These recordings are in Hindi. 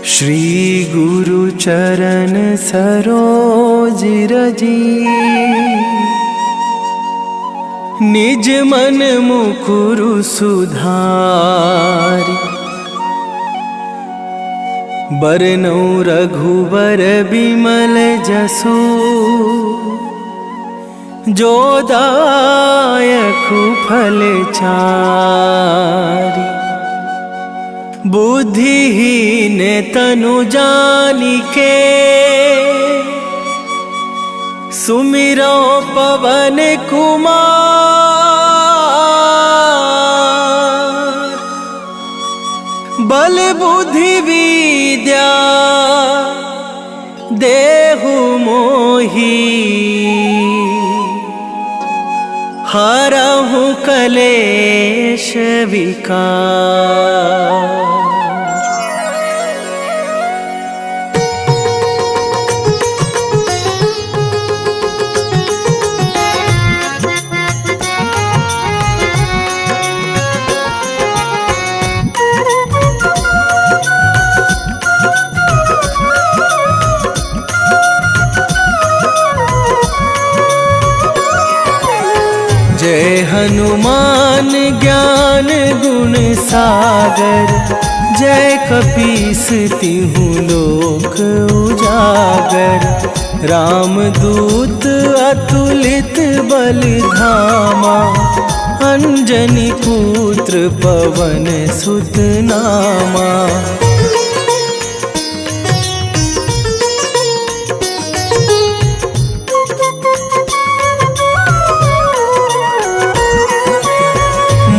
श्री गुरु चरण सरोज रजी, निज मन मुकुरु सुधारि। बरनउँ रघुबर बिमल जसु, जो दायकु फल चारि। बुद्धिहीन तनु जानिके, सुमिरो पवन कुमार। बल बुद्धि विद्या देहु मोहि, हरहु कलेश विकार। जय हनुमान ज्ञान गुण सागर, जय कपीस तिहु लोक उजागर। रामदूत अतुलित बल धामा, अंजनी पुत्र पवन सुत नामा।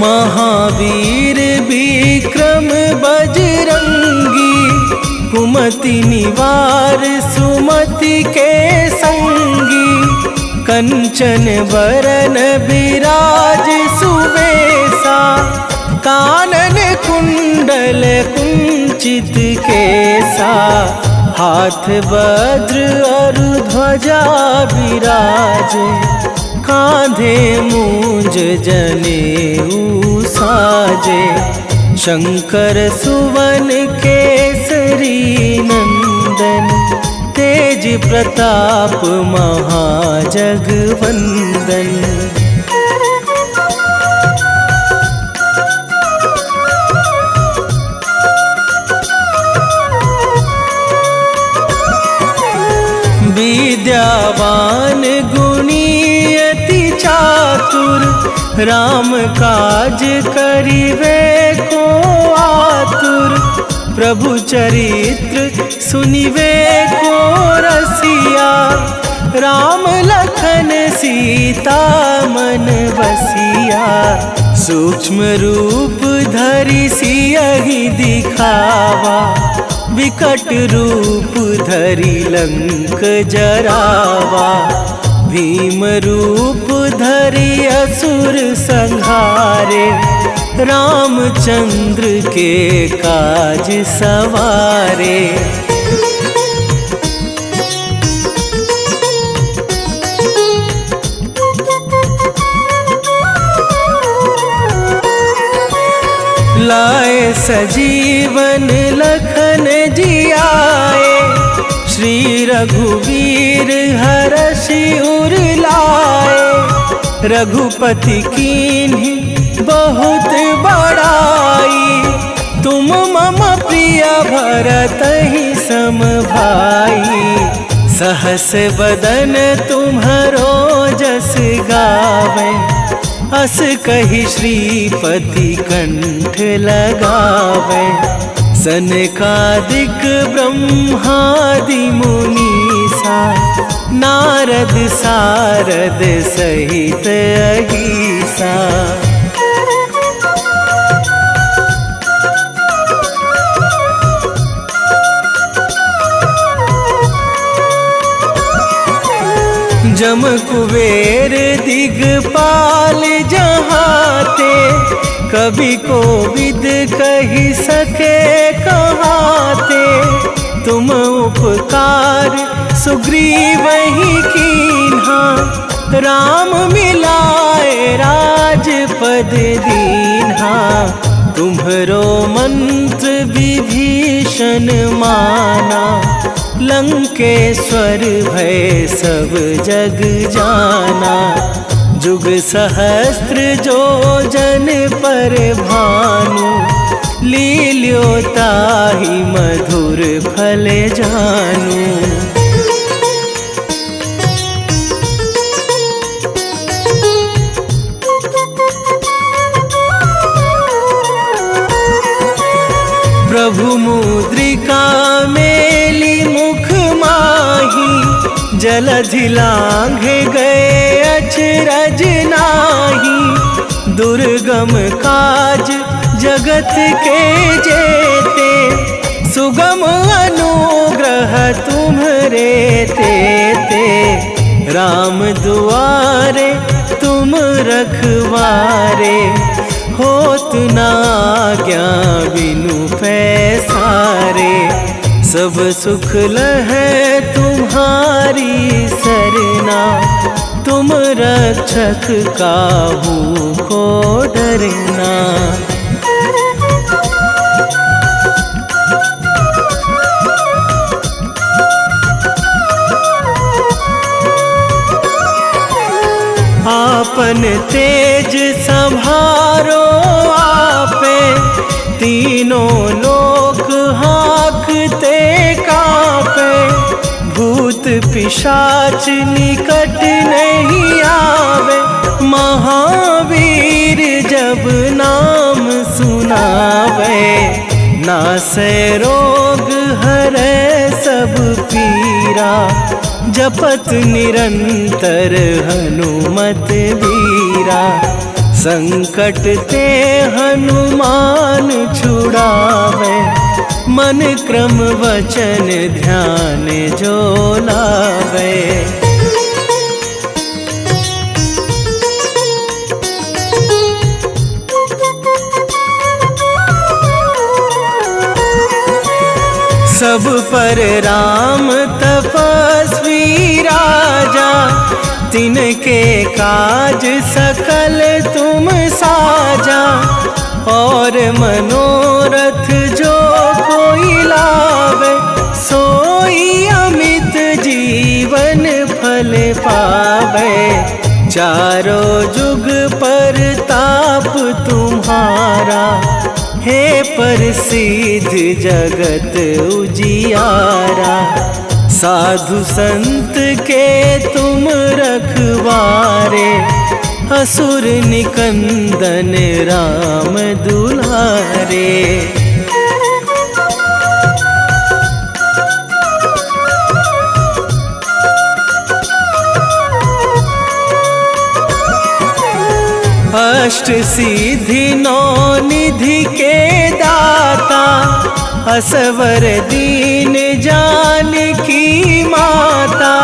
महावीर विक्रम बजरंगी, कुमति निवार सुमति के संगी। कंचन बरन बिराज सुबेसा, कानन कुंडल कुंचित केसा। हाथ वज्र और ध्वजा विराजे, कांधे मूंज जनेऊ साजे। शंकर सुवन केसरी नंदन, तेज प्रताप महाजगवंदन। विद्यावान गुणी अति चातुर, राम काज करिवे को आतुर। प्रभु चरित्र सुनिवे को रसिया, राम लखन सीता मन बसिया। सूक्ष्म रूप धरि सियहि दिखावा, विकट रूप धरि लंक जरावा। भीम रूप धरि असुर संहारे, रामचंद्र के काज सवारे। लाए सजीवन लखन जियाए, श्री रघुवीर हरषि उर लाए। रघुपति कीन्ही बहुत बड़ाई, तुम मम प्रिय भरतहि सम भाई। सहस बदन तुम्हरो जस गावे, अस कहि श्रीपति कंठ लगावे। सनकादिक ब्रह्मादि मुनीसा, नारद सारद सहित अहिसा। जम कुबेर दिगपाल जहाते, कभी कोविद कहि सके कहाते। तुम उपकार सुग्रीवहि कीन्हा, राम मिलाए राजपद दीन्हा। तुम्हरो मंत्र विभीषण माना, लंकेश्वर भय सब जग जाना। जुग सहस्त्र जो जन पर भानु, लील्यो ताहि मधुर फल जानू। प्रभु मुद्रिका मेली मुख माही, जलधि लांघे गए अचरज नाही। दुर्गम काज जगत के जेते, सुगम अनुग्रह तुम्हरे तेते। राम दुआरे तुम रखवारे, होत न आज्ञा बिनु पैसारे। सब सुख लहै तुम्हारी सरना, तुम रक्षक काहू को डरना। आपन तेज संभारो आपे, तीनों लोक हाँकते कांपे। भूत पिशाच निकट नहीं आवे, महावीर जब नाम सुनावे। नासै रोग हरै सब पीरा, जपत निरंतर हनुमत वीरा। संकट ते हनुमान छुड़ावे, मन क्रम वचन ध्यान जो लावे। सब पर राम तपस्वी राजा, तिनके काज सकल तुम साजा। और मनोरथ जो कोई लावे, सोई अमित जीवन फल पावे। चारों जुग पर ताप तुम्हारा, हे प्रसिद्ध जगत उजियारा। साधु संत के तुम रखवारे, असुर निकंदन राम दुलारे। अष्ट सिद्धि नौ निधि के दाता, असवर दीन जानकी माता।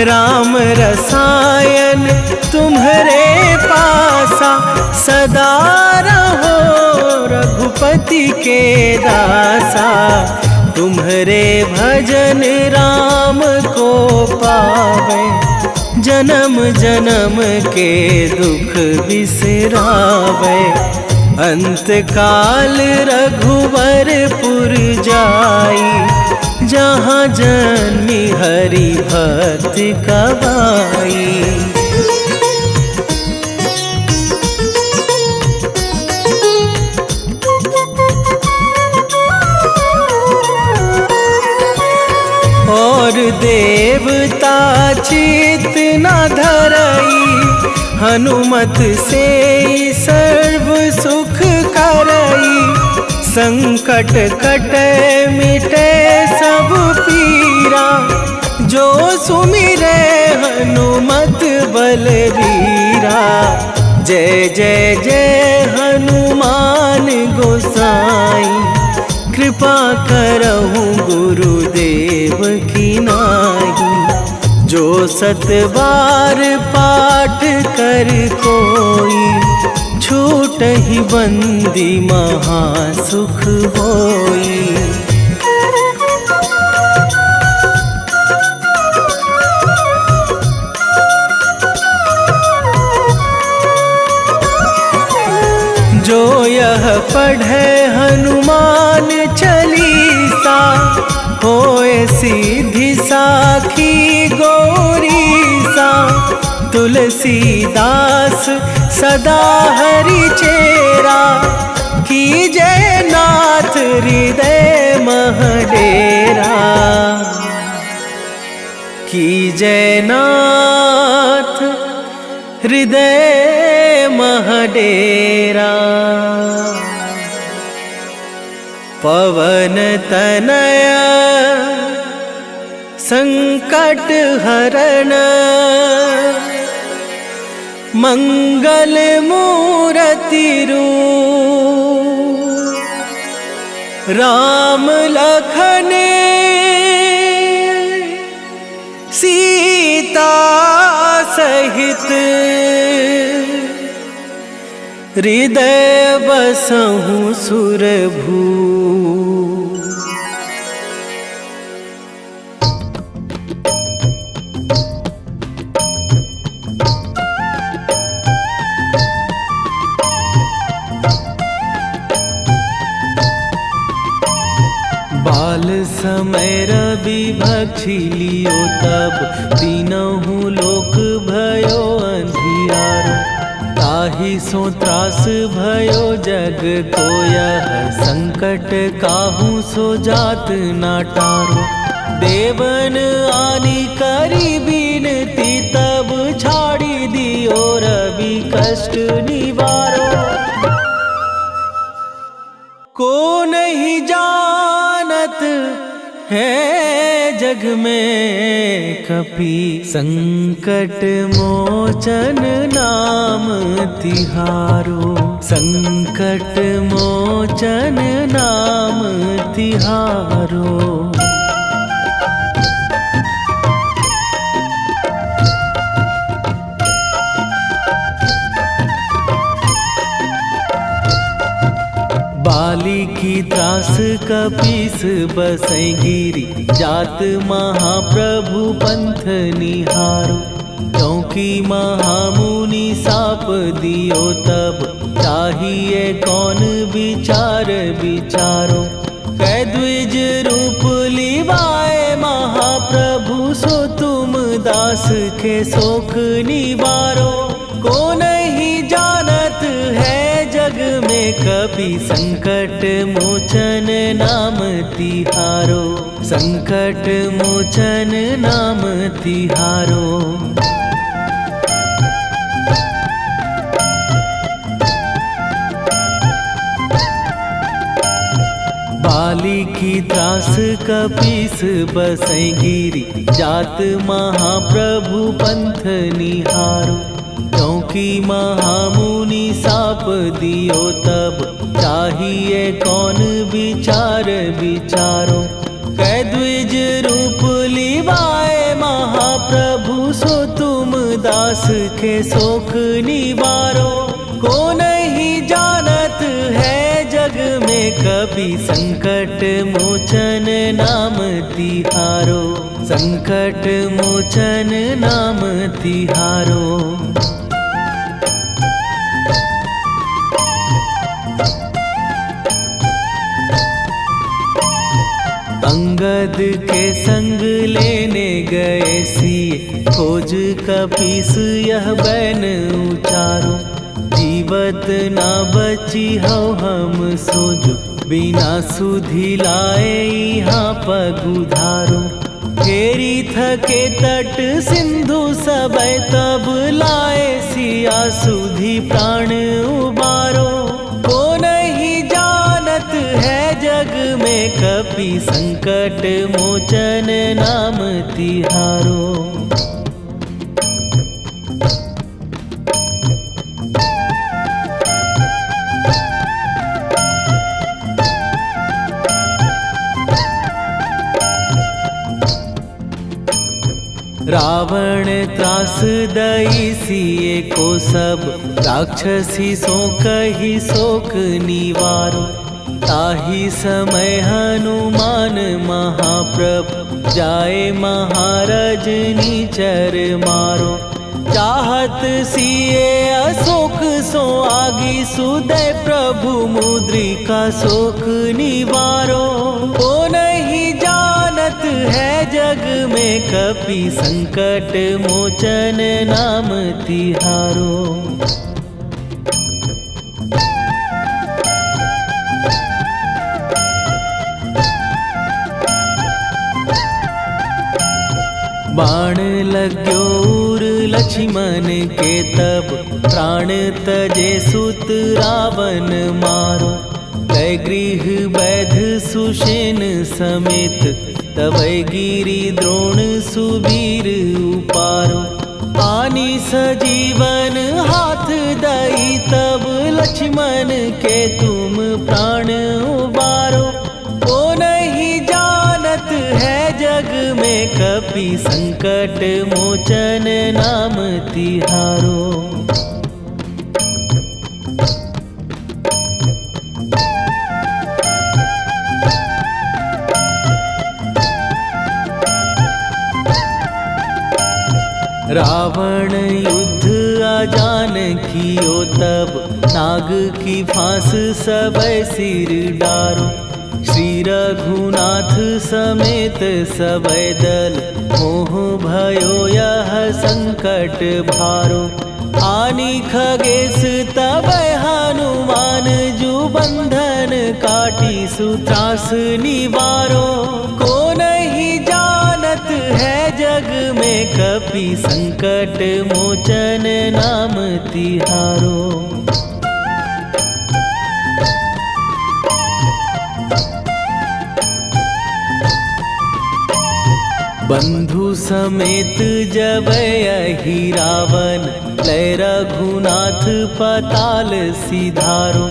राम रसायन तुम्हरे पासा, सदा रहो रघुपति के दासा। तुम्हरे भजन राम को पावे, जन्म जन्म के दुख बिसरावे। अंत काल रघुवरपुर जाई, जहाँ जन्मी हरि भक्त कवाई। और देवता चित न धरई, हनुमत से सर्व सुख करई। संकट कटे मिटे सब पीरा, जो सुमिरे हनुमत बलबीरा। जय जय जय हनुमान गोसाई, कृपा करहु गुरुदेव की नाई। जो सत बार पाठ कर कोई, छूटहि बंदी महासुख होई। जो यह पढ़ पढ़े हनुमान चालीसा, होए सीधी साखी गौरीसा। तुलसीदास सदा हरि चेरा, कीजे नाथ हृदय मह डेरा। कीजे नाथ हृदय मह डेरा। पवन तनय संकट हरण, मंगल मूरति रूप। राम लखन सीता सहित, हृदय बसहु सुरभू। बाल समय रवि भक्षी लियो तब, तीनहु लोक भयो अंधियारो। ताहि सो त्रास भयो जग को यह, संकट काहू सो जात ना टारो। देवन आनी करी बिनती, तब छाड़ी दियो रवि कष्ट निवारो। को नहीं जानत है जग में कपि, संकट मोचन नाम तिहारो। संकट मोचन नाम तिहारो। बाली की त्रास कपीस बसै गिरी, जात महाप्रभु पंथ निहारो। क्योंकि महामुनि साप दियो तब, चाहिए कौन विचार विचारो। कै द्विज रूप लिवाए महाप्रभु, सो तुम दास के शोक निवारो। को नहीं जानत है जग में कपि, संकट मोचन नाम तिहारो। संकट मोचन नाम तिहारो। बाली की त्रास कपीस बसै गिरी, जात महाप्रभु पंथ निहारो। क्योंकि महामुनि साप दियो तब, चाहिए कौन विचार विचारो। कै द्विज रूप लिवाए महाप्रभु, सो तुम दास के शोक निवारो। को नहीं जानत है जग में कपि, संकट मोचन नाम तिहारो। संकट मोचन नाम तिहारो। अंगद के संग लेने गए सिए, खोज कपीस यह बैन उचारो। जीवत ना बची हो हम सोजो, बिना सुधि लाए यहाँ पगुधारो। फेरी थके तट सिंधु सबे, तब लाए सिया सुधि प्राण उबारो। को नहीं जानत है जग में कपि, संकट मोचन नाम तिहारो। रावण त्रास दई सिए को सब, राक्षसी सो कही शोक निवारो। ताहि समय हनुमान महाप्रभु, जाए महाराज निचर मारो। चाहत सिए अशोक सो आगी सुदय प्रभु मुद्रिका शोक निवारो। ओ नहीं जानत है जग में कपि संकट मोचन नाम तिहारो। बाण लग्यो उर लक्ष्मण के तब प्राण तजे सुत रावण मारो। कै गृह वैध सुषेण समेत तवै गिरि द्रोण सुबीर उपारो। आनी सजीवन हाथ दई तब लक्ष्मण के तुम प्राण उबारो। ओ नहीं जानत है जग में कपि संकट मोचन नाम तिहारो। रावण युद्ध आजान कियो तब नाग की फांस सबै सिर डारो। श्री रघुनाथ समेत सबै दल मोह भयो यह संकट भारो। आनी खगेश तबै हनुमान जु बंधन काटी सुत्रास निवारो। को नहीं जानत है जग में कपि संकट मोचन नाम तिहारो। बंधु समेत जबै अहि रावण लय रघुनाथ पताल सिधारो।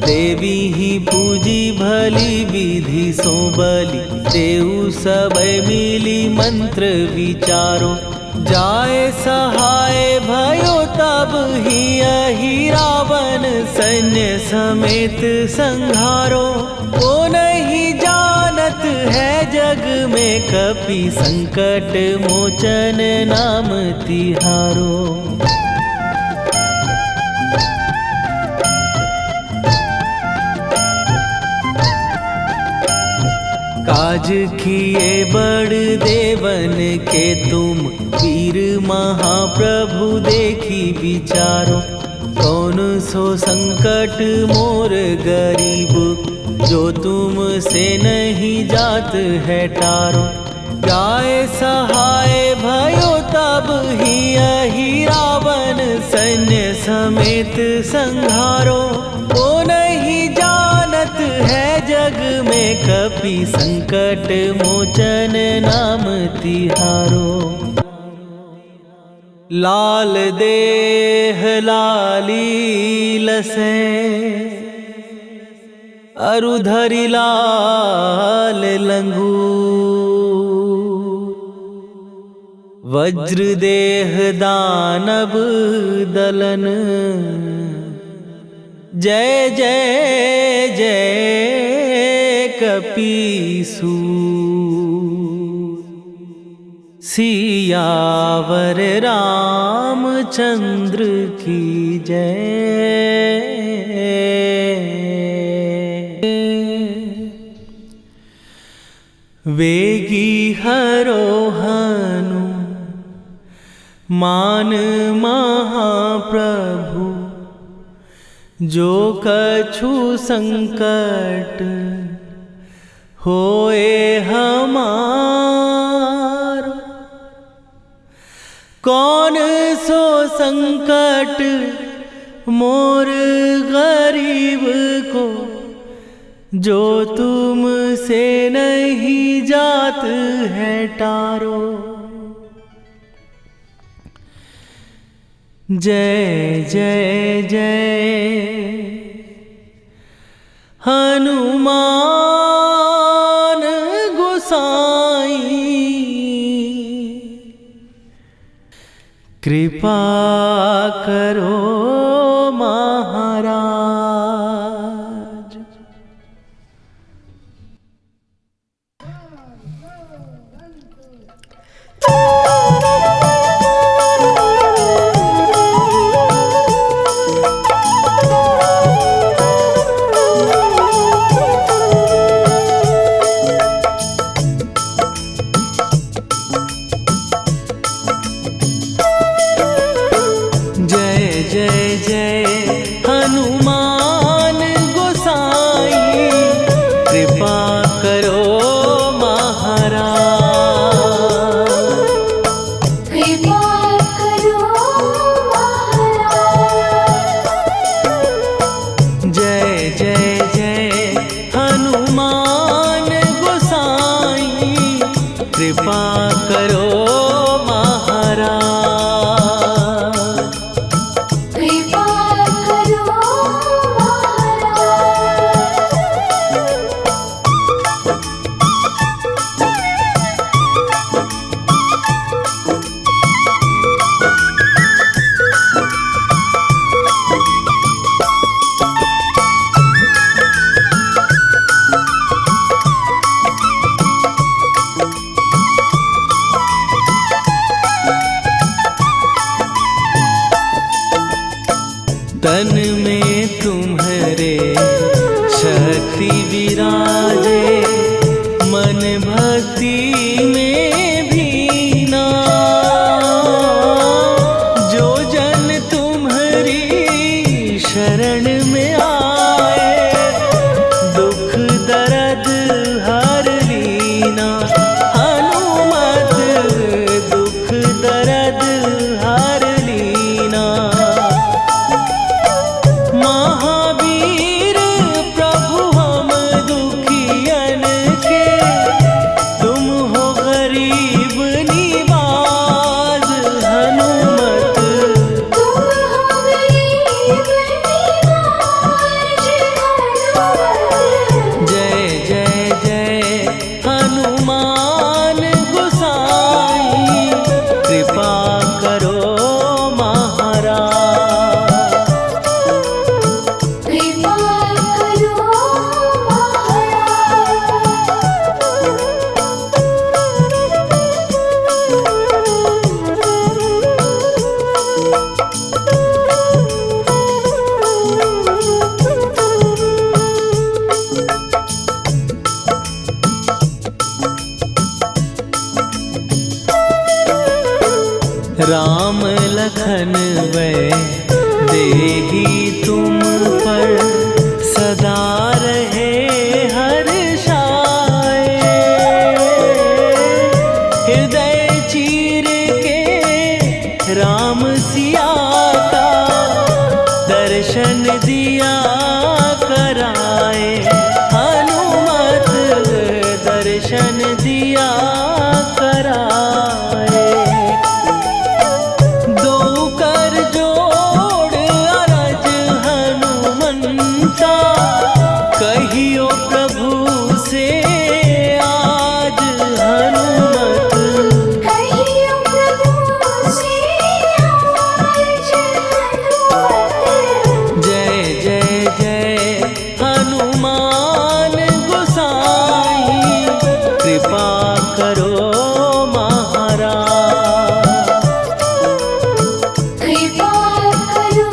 देवी ही पूजी भली विधि सो बलि देऊ सबै मिली मंत्र विचारो। जाय सहाय भयो तब ही अहि रावण सैन्य समेत संहारो। ओ नहीं जानत है जग में कपि संकट मोचन नाम तिहारो। काज किए बड़ देवन के तुम वीर महाप्रभु देखी विचारो। कौन सो संकट मोर गरीब जो तुम से नहीं जात है टारो। जाय सहाय भयो तब ही अहि रावण सैन्य समेत संहारो। ओ नहीं जानत है जग में कपि संकट मोचन नाम तिहारो। लाल देह लाली लसे अरुधरि लाल लंगूर। वज्र देह दानव दलन जय जय जय कपीसूर। सियावर रामचंद्र की जय। वेगी हरोहनु मान महाप्रभु जो कछु संकट होए हमार। कौन सो संकट मोर गरीब को जो तुम से नहीं जात है टारो। जय जय जय हनुमान गोसाई। कृपा करो महाराज। कृपा करो महाराज। कृपा करो तन में तुम्हारे शक्ति विराजे, मन भक्ति में भीना। जो जन तुम्हारी शरण में आए, दुख दर्द हर लीना। हनुमत दुख दर्द हर लीना। महावीर प्रभु हम दुखियन के, तुम हो गरीब निवाज। हनुमत तुम हो गरीब निवाज। जय जय जय हनुमान गोसाई, कृपा करो महाराज। कृपा करो राम लखन वै देही तुम पर, सदा रहे हर्षाए। हृदय चीर के राम सिया का, दर्शन दिया कराए। हनुमत दर्शन दिया कराए। दो कर जोड़ अरज हनुमंता, कहियो प्रभु से आज। हनुमत कहियो प्रभु से आज। हनुमत जय जय जय हनुमान गोसाई, कृपा करो महाराज। कृपा करो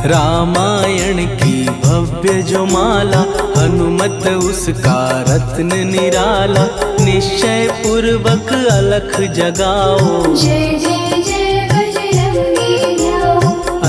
रामायण की भव्य जो माला, हनुमत उसका रत्न निराला। निश्चय पूर्वक अलख जगाओ, जय जय जय बजरंगी जाओ।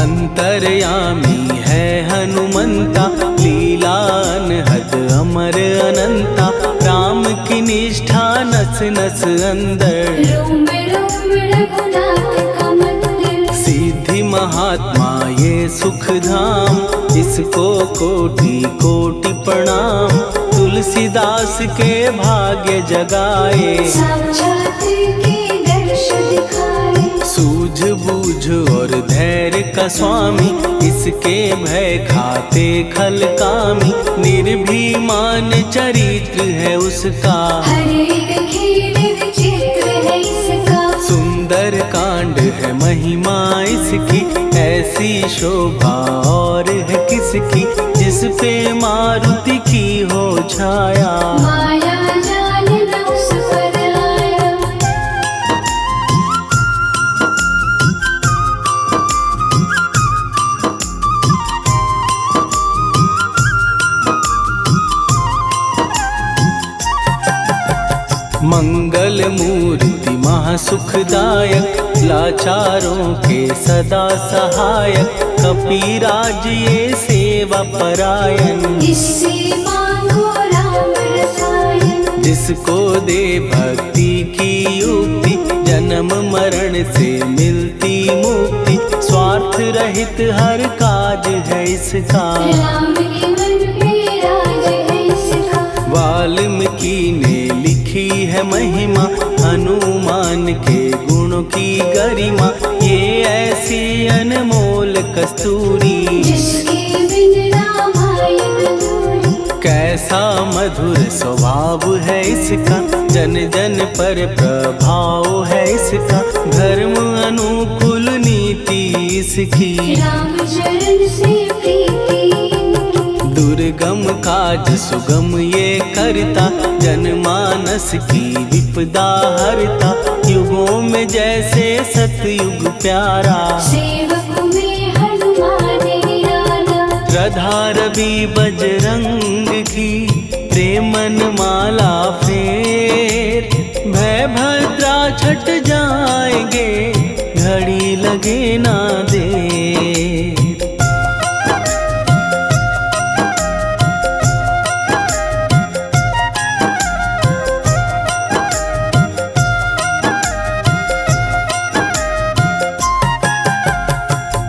अंतर्यामी है हनुमंता, लीला अनहद अमर अनंता। राम की निष्ठा नस नस अंदर, रोम रोम रघुनाथ का मंदिर। सिद्धि महात्मा ये सुख धाम, इसको कोटि कोटि प्रणाम। तुलसीदास के भाग्य जगाए, साक्षात के दर्श दिखाए। सूझ बूझ और धैर्य का स्वामी, इसके भय खाते खल कामी। निर्भीमान चरित्र है उसका, हर एक खेल विचित्र है इसका। सुंदर कांड है महिमा इसकी, ऐसी शोभा और है किसकी। जिस पे मारुति की हो छाया, माया जाल न उस पर आया। मंगल मूर्ति महासुखदायक, लाचारों के सदा सहायक। कपीराज ये सेवा परायण, इससे मांगो राम रसायन। जिसको दे भक्ति की युक्ति, जन्म मरण से मिलती मुक्ति। स्वार्थ रहित हर काज है इसका, राम के मन पे राज है इसका। वाल्मीकि ने लिखी है महिमा, हनुमान के गुणों की गरिमा। ये ऐसी अनमोल कस्तूरी, जिसके बिन रामायण अधूरी। कैसा मधुर स्वभाव है इसका, जन जन पर प्रभाव है इसका। धर्म अनुकूल नीति इसकी, राम चरण से प्रीति इनकी। दुर्गम काज सुगम ये करता, जनमानस की विपदा हरता। युगों में जैसे सतयुग प्यारा, सेवक में हनुमान निराला। श्रद्धा रवि बजरंग की, प्रेमन माला फेर। भय भद्रा छट जाएंगे, घड़ी लगे ना देर।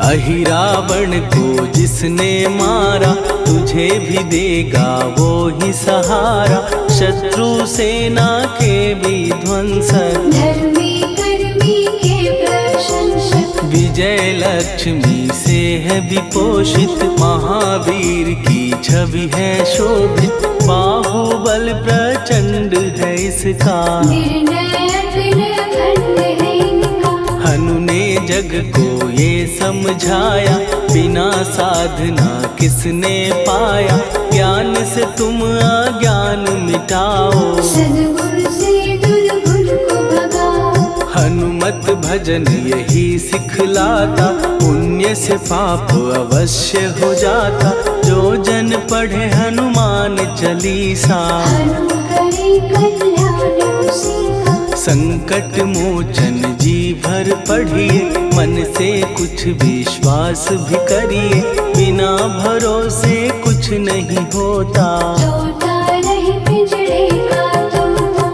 अहि रावण को जिसने मारा, तुझे भी देगा वो ही सहारा। शत्रु सेना के विध्वंसक, धर्मी कर्मी के प्रशंसक। विजय लक्ष्मी से है विपोषित, महावीर की छवि है शोभित। बाहुबल प्रचंड है इसका, निर्णय अखंड है इनका। हनु ने जग को ये समझाया, बिना साधना किसने पाया। ज्ञान से तुम अज्ञान मिटाओ, सद्गुण से दुर्गुण को भगाओ। हनुमत भजन यही सिखलाता, पुण्य से पाप अवश्य हो जाता। जो जन पढ़े हनुमान चालीसा, हनु करे कल्याण उसी का। संकट मोचन जी भर पढ़िए, मन से कुछ विश्वास भी करिए। बिना भरोसे कुछ नहीं होता, तोता रहे पिंजड़े का तोता।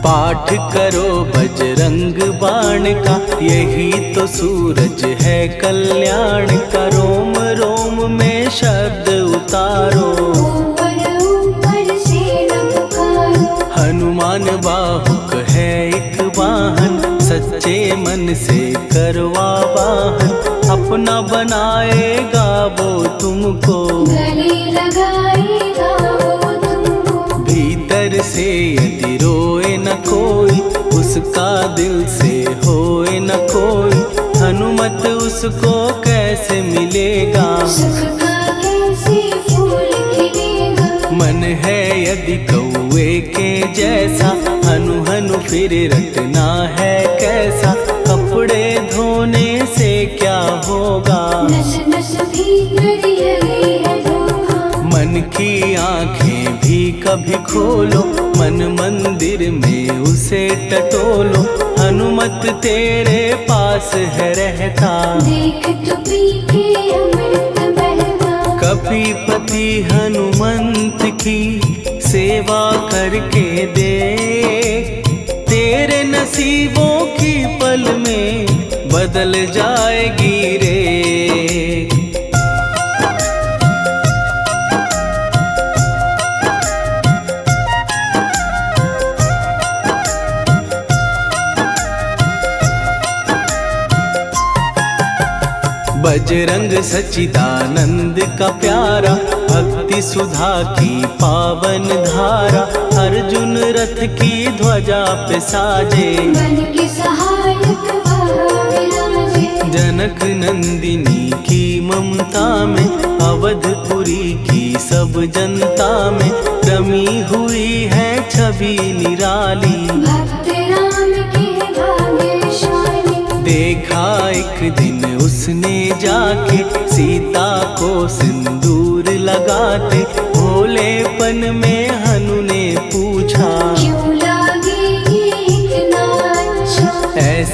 पाठ करो बजरंग बाण का, यही तो सूरज है कल्याण का। रोम रोम में शब्द उतारो, ऊपर ऊपर से न पुकारो। हनुमान बाहुक है एक वाहन, सच्चे मन से करवा वाहन। अपना बनाएगा वो तुमको, गले लगाएगा वो तुमको। भीतर से यदि रोए न कोई, उसका दिल से होए न कोई। हनुमत उसको कैसे मिलेगा, सुख का कैसे फूल खिलेगा। मन है यदि कौवे के जैसा, हनु हनु फिर रटना है कैसा। कपड़े धोने से क्या होगा, नस नस भीतर यही है धोखा। मन की आंखें भी कभी खोलो, मन मंदिर में उसे टटोलो। हनुमत तेरे पास है रहता, देख तो पी के अमृत बहता। कपीपति हनुमंत की सेवा करके देख। तेरे नसीबों की पल में बदल जाएगी रे। बजरंग सच्चिदानंद का प्यारा, भक्ति सुधा की पावन धारा। अर्जुन रथ की ध्वजा पे साजे, बन के सहायक वह विराजे। जनक नंदिनी की ममता में, अवधपुरी की सब जनता में। रमी हुई है छवि निराली, भक्त राम के भाग्यशाली। देखा एक दिन उसने जाके, सीता को सिंदूर लगाते। भोलेपन में हनु ने पूछा, क्यों लागे ये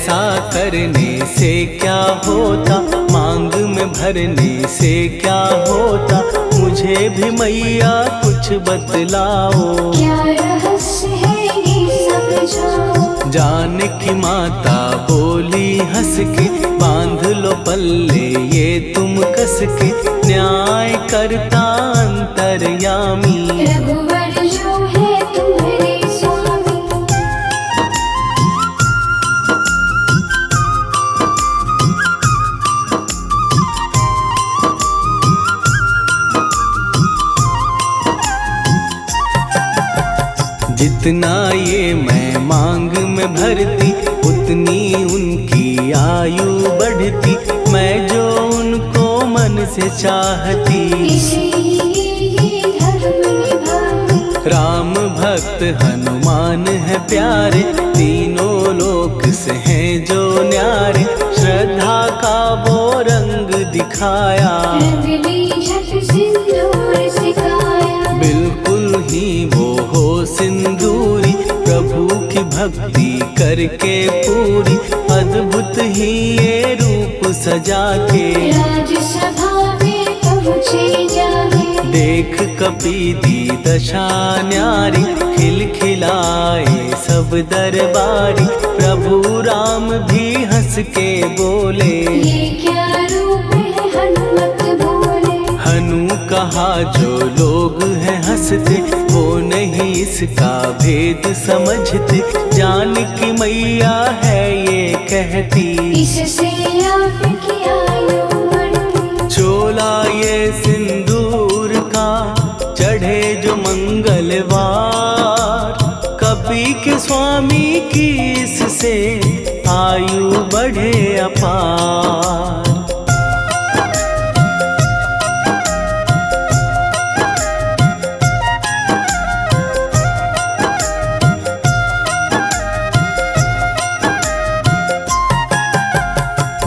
ऐसा करने से क्या होता, मांग में भरने से क्या होता, मुझे भी मैया कुछ बतलाओ। क्या रहस्य है ये समझाओ। जानकी माता बोली हंस के, बांध लो पल्ले ये तुम कस के, न्याय करता अंतर्यामी। रघुवर जो है तुम्हारे स्वामी। जितना ये मैं मांग में भरती, उतनी उनकी आयु बढ़ती, मैं जो उनको मन से चाहती। इसीलिए धर्म निभाती। राम भक्त हनुमान है प्यारे, तीनों लोक से हैं जो न्यारे, श्रद्धा का वो रंग दिखाया। रंग ली झट सिंदूर सिखाया। बिल्कुल ही वो हो सिंदूरी, प्रभु की भक्ति करके पूरी, अद्भुत ही ये रूप सजा के। राजसभा में पहुँचे जाके। देख कपीदी दशा न्यारी, खिलखिलाए सब दरबारी, प्रभु राम भी हंस के बोले। ये क्या रूप है हनुमत बोले। हनु कहा जो लोग हैं हंसते, वो नहीं इसका भेद समझते, जानकी मैया है ये कहती। इससे आपकी आयु बढ़ती। चोला ये सिंदूर का चढ़े जो मंगलवार, कपी के स्वामी की इससे आयु बढ़े अपार।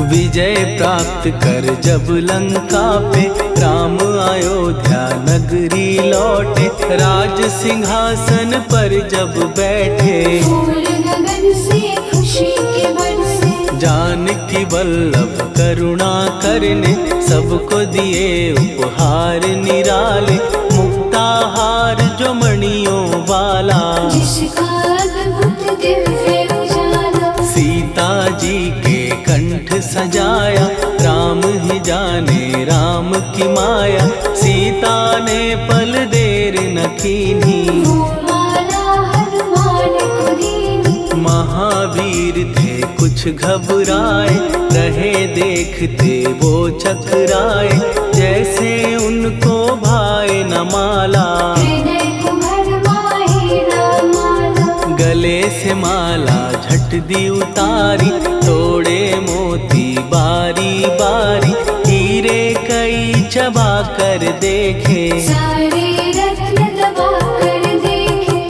विजय प्राप्त कर जब लंका पे, राम अयोध्या नगरी लौटे, राज सिंहासन पर जब बैठे। फूल गगन से खुशी के बरसे। जानकी वल्लभ करुणा करने, सबको दिए उपहार निराले, मुक्ताहार जो मणियों वाला। जिसका अद्भुत दिव्य उजाला। सीता जी के कंठ सजाया, राम ही जाने राम की माया, सीता ने पल देर न कीन्ही। वो माला हनुमान को दीनी। महावीर थे कुछ घबराए, रहे देखते वो चकराए, जैसे उनको भाए न माला। हृदय को भरमाए राम माला। गले से माला झट दी उतारी, तोड़े मोती बारी बारी, हीरे कई चबा कर देखे। सारे रत्न दबा कर देखे।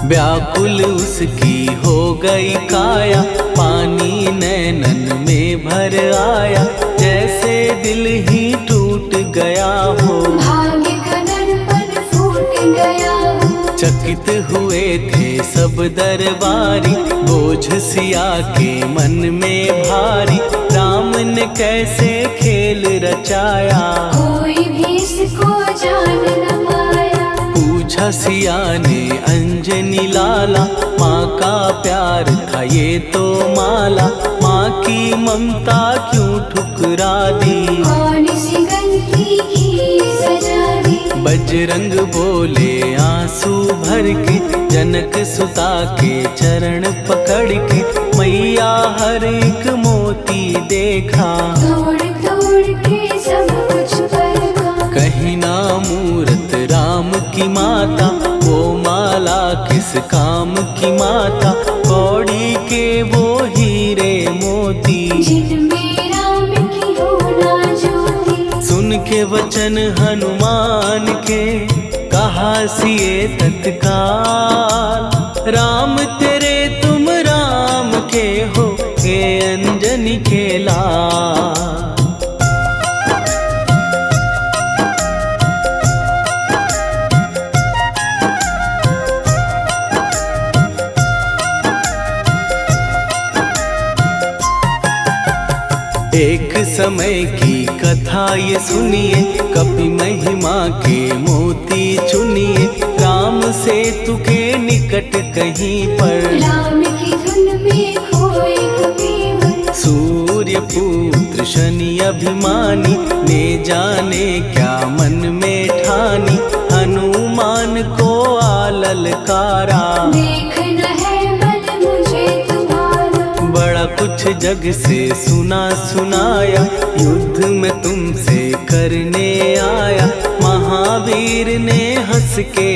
व्याकुल उसकी हो गई काया, पानी नैनन में भर आया, जैसे दिल ही टूट गया हो। भाग्य का दर्पण फूट गया हो। चकित हुए थे सब दरबारी, बोझ सिया के मन में भारी, राम ने कैसे खेल रचाया। कोई भी इसको जान न पाया। पूछा सिया ने अंजनी लाला, माँ का प्यार था ये तो माला, माँ की ममता क्यों ठुकरा दी। कौन सी गलती की सजा दी। बजरंग बोले आंसू भर के, जनक सुता के चरण पकड़ के, मैया हर एक मोती देखा। तोड़ तोड़ के सब कुछ परखा। कहीं ना मूरत राम की माता, वो माला किस काम की माता, कौड़ी के वो हीरे मोती। जिनमें राम की होना ज्योति। सुन के वचन हनुमान के, कहा सिए तत्काल, राम तेरे तुम राम के हो, हे अंजनी के लाल। एक समय की कथा ये सुनिए, कपि महिमा के मोती चुनिए। राम सेतु के निकट कहीं पर राम की धुन में खोए कबीर। सूर्य पुत्र शनि अभिमानी, ने जाने क्या मन में ठानी। हनुमान को आललकारा, देखना है बल मुझे तुम्हारा। बड़ा कुछ जग से सुना सुनाया, युद्ध में तुमसे करने आया। महावीर ने हंस के